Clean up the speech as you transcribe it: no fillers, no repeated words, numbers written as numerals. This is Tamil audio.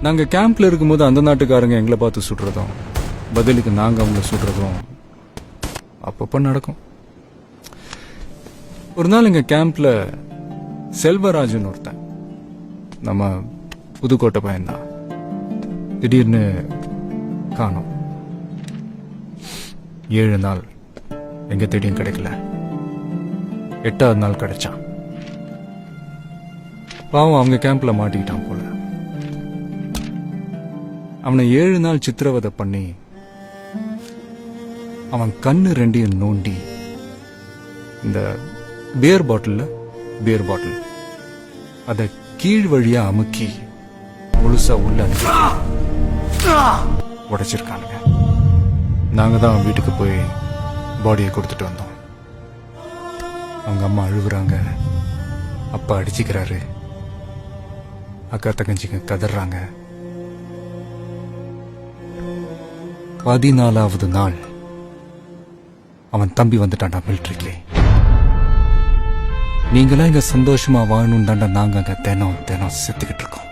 நாங்க கேம்ப்ல இருக்கும்போது அந்த நாட்டுக்காரங்க எங்களை பார்த்து சுடுறதும் பதிலுக்கு நாங்க அவங்கள சுடுறதும் அப்பப்ப நடக்கும். ஒரு நாள் எங்க கேம்ப்ல செல்வராஜன் ஒருத்தன், நம்ம புதுக்கோட்டை பையன்தான், திடீர்னு காணோம். 7 நாள் எங்க தேடியும் கிடைக்கல. 8வது நாள் கிடைச்சான். பாவம் அவங்க கேம்ப்ல மாட்டிக்கிட்டான் போல. அவனை 7 நாள் சித்திரவதை பண்ணி அவன் கண்ணு 2 நோண்டி இந்த பியர் பாட்டில் அத கீழ் வழியா அமுக்கி முழுசா உள்ள உடைச்சிருக்கானுங்க. நாங்க தான் வீட்டுக்கு போய் பாடியை கொடுத்துட்டு வந்தோம். அவங்க அம்மா அழுகுறாங்க, அப்பா அடிச்சுக்கிறாரு, அக்கா தங்கச்சிங்க கதறாங்க. 14வது நாள் அவன் தம்பி வந்துட்டான்டா மிலிட்டரிக்கு. நீங்களாம் இங்க சந்தோஷமா வாழணும் தாண்டா நாங்க அங்க தினம் செத்துக்கிட்டு இருக்கோம்.